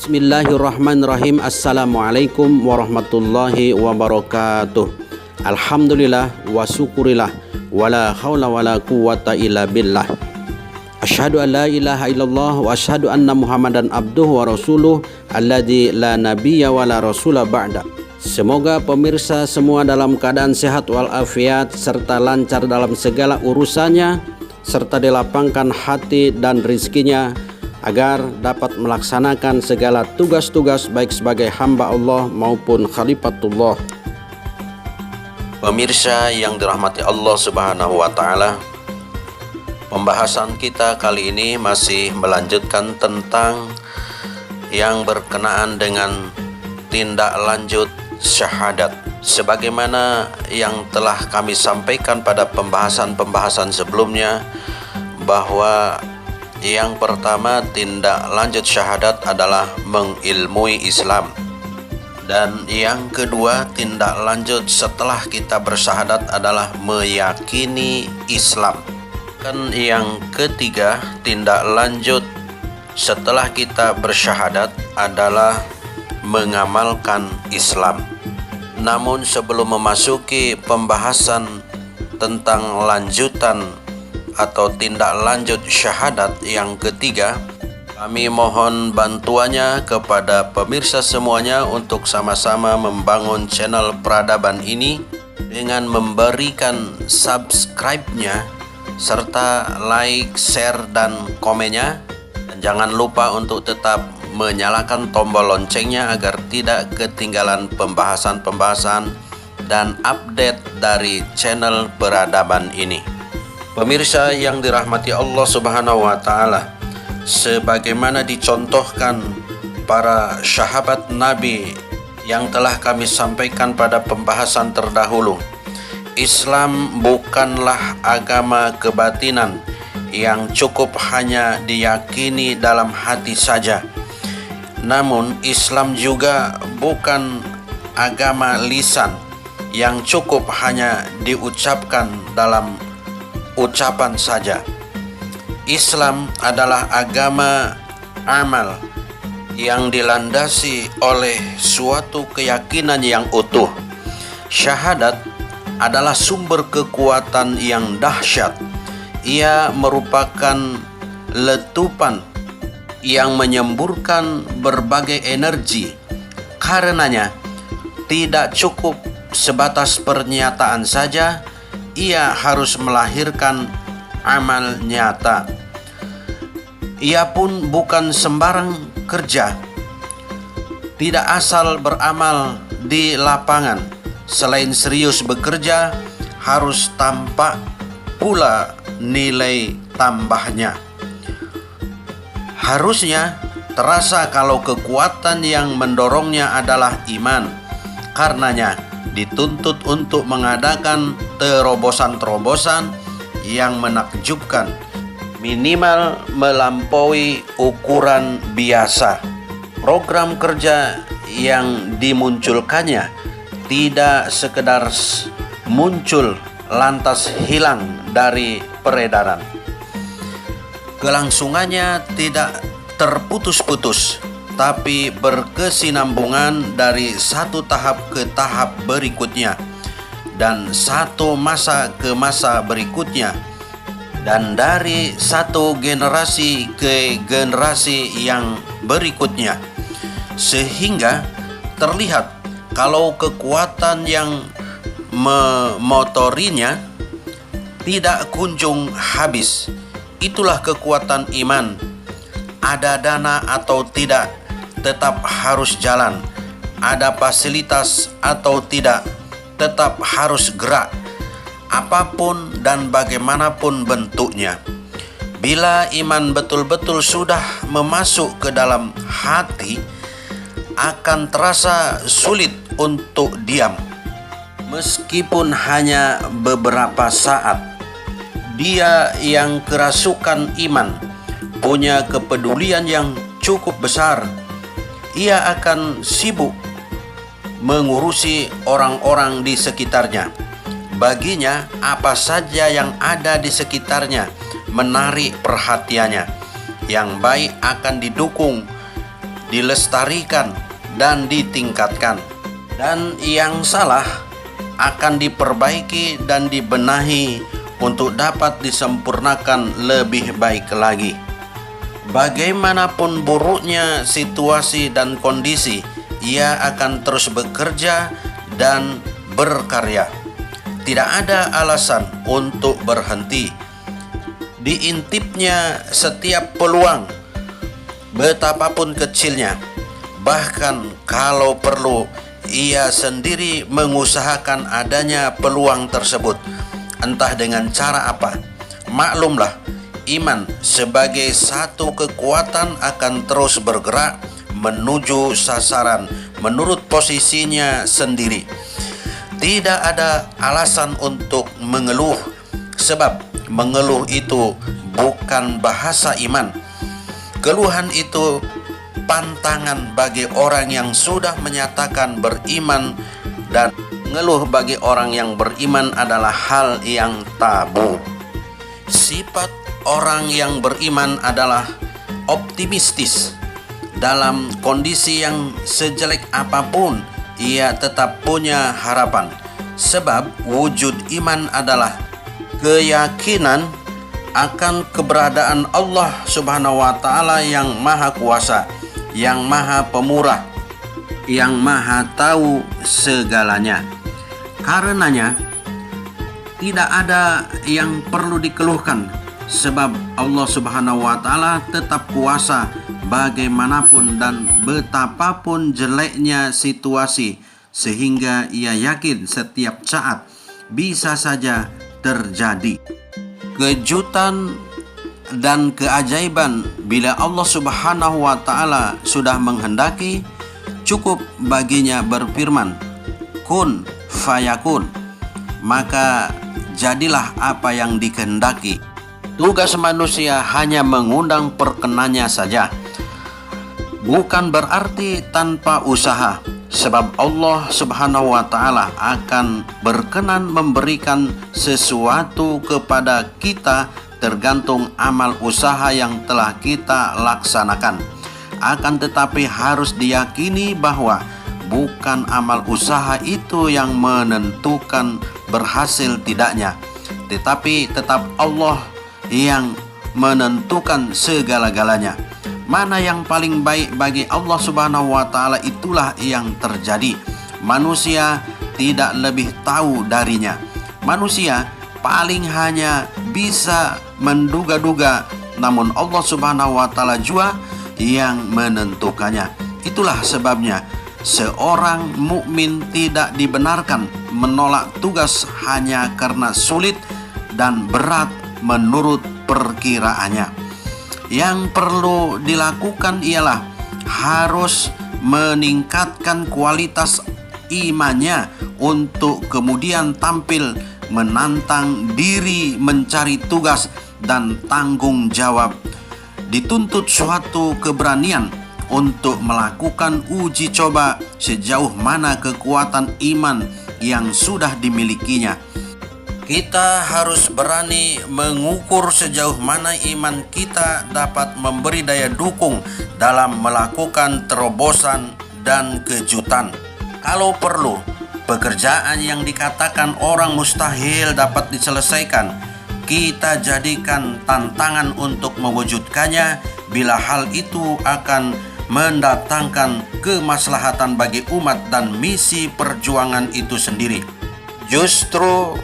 Bismillahirrahmanirrahim. Assalamualaikum warahmatullahi wabarakatuh. Alhamdulillah wa syukurillah wala haula wala quwata illa billah. Asyhadu an la ilaha illallah wa asyhadu anna Muhammadan abduhu wa rasuluh alladzi la nabiyya wala rasula ba'da. Semoga pemirsa semua dalam keadaan sehat walafiat serta lancar dalam segala urusannya, serta dilapangkan hati dan rizkinya agar dapat melaksanakan segala tugas-tugas baik sebagai hamba Allah maupun khalifatullah. Pemirsa yang dirahmati Allah Subhanahu wa taala, pembahasan kita kali ini masih melanjutkan tentang yang berkenaan dengan tindak lanjut syahadat. Sebagaimana yang telah kami sampaikan pada pembahasan-pembahasan sebelumnya, bahwa yang pertama, tindak lanjut syahadat adalah mengilmui Islam. Dan yang kedua, tindak lanjut setelah kita bersyahadat adalah meyakini Islam. Dan yang ketiga, tindak lanjut setelah kita bersyahadat adalah mengamalkan Islam. Namun sebelum memasuki pembahasan tentang lanjutan atau tindak lanjut syahadat yang ketiga, kami mohon bantuannya kepada pemirsa semuanya untuk sama-sama membangun channel Peradaban ini dengan memberikan subscribe-nya serta like, share, dan komennya. Dan jangan lupa untuk tetap menyalakan tombol loncengnya agar tidak ketinggalan pembahasan-pembahasan dan update dari channel Peradaban ini. Pemirsa yang dirahmati Allah Subhanahu wa taala, sebagaimana dicontohkan para sahabat Nabi yang telah kami sampaikan pada pembahasan terdahulu, Islam bukanlah agama kebatinan yang cukup hanya diyakini dalam hati saja. Namun Islam juga bukan agama lisan yang cukup hanya diucapkan dalam ucapan saja. Islam adalah agama amal yang dilandasi oleh suatu keyakinan yang utuh. Syahadat adalah sumber kekuatan yang dahsyat. Ia merupakan letupan yang menyemburkan berbagai energi. Karenanya tidak cukup sebatas pernyataan saja, ia harus melahirkan amal nyata. Ia pun bukan sembarang kerja, tidak asal beramal di lapangan. Selain serius bekerja, harus tampak pula nilai tambahnya. Harusnya terasa kalau kekuatan yang mendorongnya adalah iman. Karenanya dituntut untuk mengadakan terobosan-terobosan yang menakjubkan, minimal melampaui ukuran biasa. Program kerja yang dimunculkannya tidak sekedar muncul lantas hilang dari peredaran. Kelangsungannya tidak terputus-putus, tapi berkesinambungan dari satu tahap ke tahap berikutnya, dan satu masa ke masa berikutnya, dan dari satu generasi ke generasi yang berikutnya, sehingga terlihat kalau kekuatan yang memotorinya tidak kunjung habis. Itulah kekuatan iman. Ada dana atau tidak, tetap harus jalan. Ada fasilitas atau tidak, tetap harus gerak, apapun dan bagaimanapun bentuknya. Bila iman betul-betul sudah memasuk ke dalam hati, akan terasa sulit untuk diam. Meskipun hanya beberapa saat, dia yang kerasukan iman punya kepedulian yang cukup besar. Ia akan sibuk mengurusi orang-orang di sekitarnya. Baginya, apa saja yang ada di sekitarnya menarik perhatiannya. Yang baik akan didukung, dilestarikan, dan ditingkatkan. Dan yang salah akan diperbaiki dan dibenahi untuk dapat disempurnakan lebih baik lagi. Bagaimanapun buruknya situasi dan kondisi, ia akan terus bekerja dan berkarya. Tidak ada alasan untuk berhenti. Diintipnya setiap peluang, betapapun kecilnya. Bahkan kalau perlu, ia sendiri mengusahakan adanya peluang tersebut, entah dengan cara apa. Maklumlah, iman sebagai satu kekuatan akan terus bergerak menuju sasaran menurut posisinya sendiri. Tidak ada alasan untuk mengeluh, sebab mengeluh itu bukan bahasa iman. Keluhan itu pantangan bagi orang yang sudah menyatakan beriman, dan mengeluh bagi orang yang beriman adalah hal yang tabu. Sifat orang yang beriman adalah optimistis. Dalam kondisi yang sejelek apapun, ia tetap punya harapan, sebab wujud iman adalah keyakinan akan keberadaan Allah Subhanahu wa Ta'ala yang Maha Kuasa, yang Maha Pemurah, yang Maha Tahu segalanya. Karenanya tidak ada yang perlu dikeluhkan, sebab Allah Subhanahu wa Ta'ala tetap kuasa bagaimanapun dan betapapun jeleknya situasi, sehingga ia yakin setiap saat bisa saja terjadi kejutan dan keajaiban. Bila Allah Subhanahu wa Ta'ala sudah menghendaki, cukup baginya berfirman, kun fayakun, maka jadilah apa yang dikehendaki. Tugas manusia hanya mengundang perkenannya saja. Bukan berarti tanpa usaha, sebab Allah Subhanahu wa Ta'ala akan berkenan memberikan sesuatu kepada kita tergantung amal usaha yang telah kita laksanakan. Akan tetapi harus diyakini bahwa bukan amal usaha itu yang menentukan berhasil tidaknya, tetapi tetap Allah yang menentukan segala-galanya. Mana yang paling baik bagi Allah Subhanahu wa Ta'ala, itulah yang terjadi. Manusia tidak lebih tahu darinya. Manusia paling hanya bisa menduga-duga, namun Allah Subhanahu wa Ta'ala jua yang menentukannya. Itulah sebabnya seorang mukmin tidak dibenarkan menolak tugas hanya karena sulit dan berat menurut perkiraannya. Yang perlu dilakukan ialah harus meningkatkan kualitas imannya untuk kemudian tampil menantang diri mencari tugas dan tanggung jawab. Dituntut suatu keberanian untuk melakukan uji coba sejauh mana kekuatan iman yang sudah dimilikinya. Kita harus berani mengukur sejauh mana iman kita dapat memberi daya dukung dalam melakukan terobosan dan kejutan. Kalau perlu, pekerjaan yang dikatakan orang mustahil dapat diselesaikan, kita jadikan tantangan untuk mewujudkannya bila hal itu akan mendatangkan kemaslahatan bagi umat dan misi perjuangan itu sendiri. Justru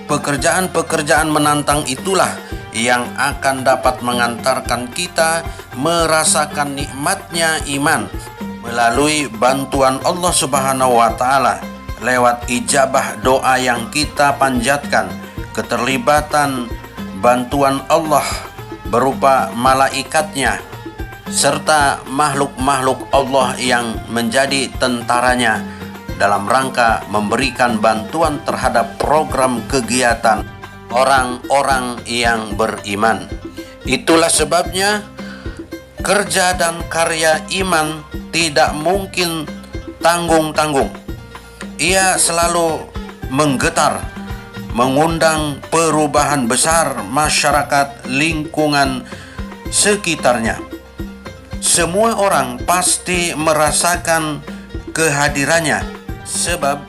pekerjaan-pekerjaan menantang itulah yang akan dapat mengantarkan kita merasakan nikmatnya iman melalui bantuan Allah Subhanahu wa Ta'ala lewat ijabah doa yang kita panjatkan, keterlibatan bantuan Allah berupa malaikatnya serta makhluk-makhluk Allah yang menjadi tentaranya dalam rangka memberikan bantuan terhadap program kegiatan orang-orang yang beriman. Itulah sebabnya kerja dan karya iman tidak mungkin tanggung-tanggung. Ia selalu menggetar, mengundang perubahan besar masyarakat lingkungan sekitarnya. Semua orang pasti merasakan kehadirannya, sebab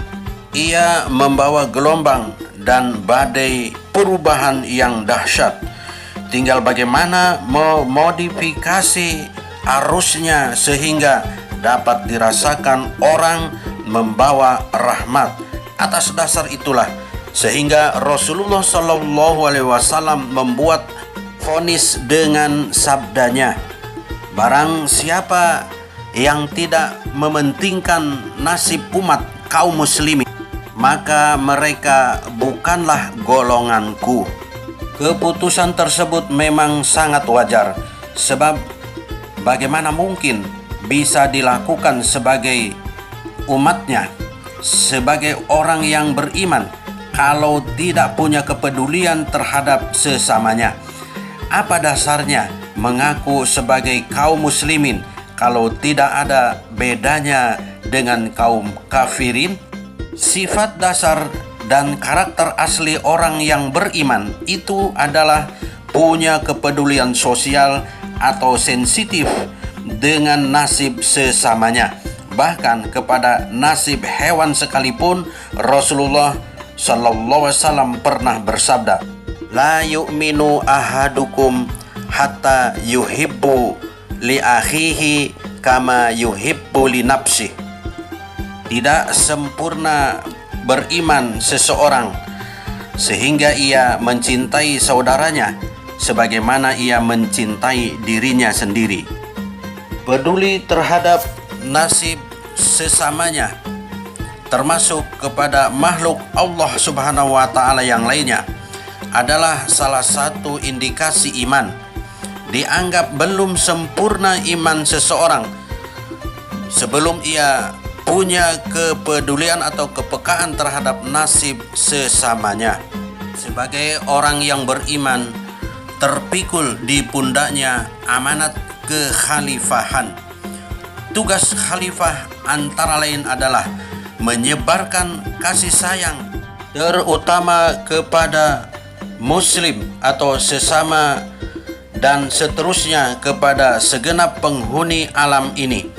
ia membawa gelombang dan badai perubahan yang dahsyat. Tinggal bagaimana memodifikasi arusnya sehingga dapat dirasakan orang membawa rahmat. Atas dasar itulah sehingga Rasulullah SAW membuat vonis dengan sabdanya, barang siapa yang tidak mementingkan nasib umat kaum muslimin, maka mereka bukanlah golonganku. Keputusan tersebut memang sangat wajar, sebab bagaimana mungkin bisa dilakukan sebagai umatnya, sebagai orang yang beriman, kalau tidak punya kepedulian terhadap sesamanya. Apa dasarnya mengaku sebagai kaum muslimin kalau tidak ada bedanya dengan kaum kafirin? Sifat dasar dan karakter asli orang yang beriman itu adalah punya kepedulian sosial atau sensitif dengan nasib sesamanya. Bahkan kepada nasib hewan sekalipun Rasulullah SAW pernah bersabda, la yu'minu ahadukum hatta yuhibbu li akhihi kama yuhibbu li nafsih. Tidak sempurna beriman seseorang sehingga ia mencintai saudaranya sebagaimana ia mencintai dirinya sendiri. Peduli terhadap nasib sesamanya, termasuk kepada makhluk Allah Subhanahu wa Ta'ala yang lainnya, adalah salah satu indikasi iman. Dianggap belum sempurna iman seseorang sebelum ia punya kepedulian atau kepekaan terhadap nasib sesamanya. Sebagai orang yang beriman, terpikul di pundaknya amanat kekhalifahan. Tugas khalifah antara lain adalah menyebarkan kasih sayang, terutama kepada muslim atau sesama, dan seterusnya kepada segenap penghuni alam ini.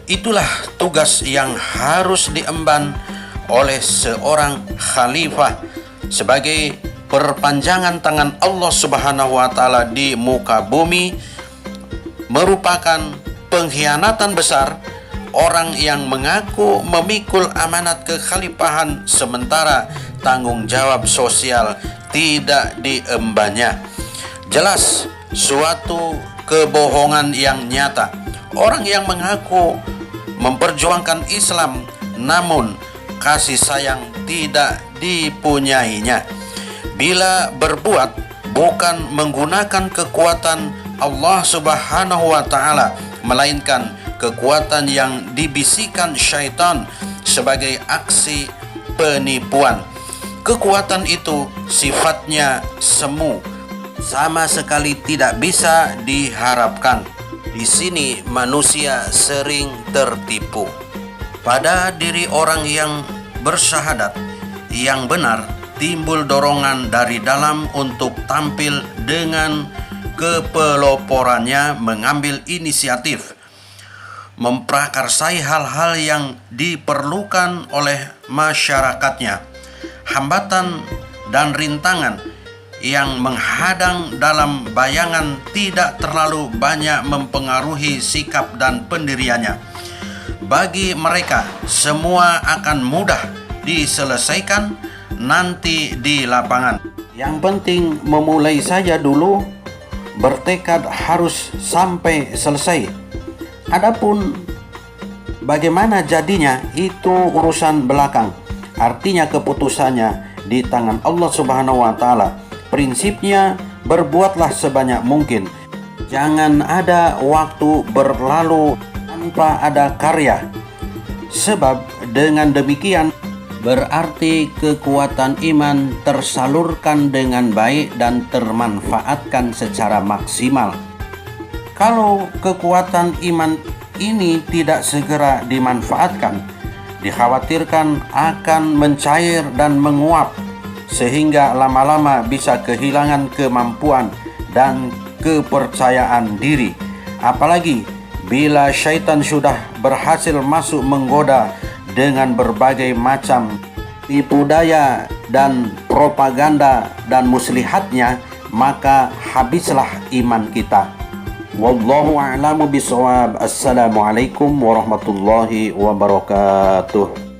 Itulah tugas yang harus diemban oleh seorang khalifah sebagai perpanjangan tangan Allah Subhanahu wa Ta'ala di muka bumi. Merupakan pengkhianatan besar orang yang mengaku memikul amanat kekhalifahan sementara tanggung jawab sosial tidak diembannya. Jelas suatu kebohongan yang nyata. Orang yang mengaku memperjuangkan Islam namun kasih sayang tidak dipunyainya. Bila berbuat bukan menggunakan kekuatan Allah Subhanahu wa Ta'ala, melainkan kekuatan yang dibisikkan syaitan sebagai aksi penipuan. Kekuatan itu sifatnya semu, sama sekali tidak bisa diharapkan. Di sini manusia sering tertipu. Pada diri orang yang bersyahadat yang benar timbul dorongan dari dalam untuk tampil dengan kepeloporannya, mengambil inisiatif, memprakarsai hal-hal yang diperlukan oleh masyarakatnya. Hambatan dan rintangan yang menghadang dalam bayangan tidak terlalu banyak mempengaruhi sikap dan pendiriannya. Bagi mereka, semua akan mudah diselesaikan nanti di lapangan. Yang penting memulai saja dulu, bertekad harus sampai selesai. Adapun bagaimana jadinya itu urusan belakang. Artinya keputusannya di tangan Allah Subhanahu wa Ta'ala. Prinsipnya berbuatlah sebanyak mungkin. Jangan ada waktu berlalu tanpa ada karya. Sebab dengan demikian berarti kekuatan iman tersalurkan dengan baik dan termanfaatkan secara maksimal. Kalau kekuatan iman ini tidak segera dimanfaatkan, dikhawatirkan akan mencair dan menguap, sehingga lama-lama bisa kehilangan kemampuan dan kepercayaan diri. Apalagi Bila syaitan sudah berhasil masuk menggoda dengan berbagai macam tipu daya dan propaganda dan muslihatnya, maka habislah iman kita. Wallahu a'lamu bishawab. Assalamualaikum warahmatullahi wabarakatuh.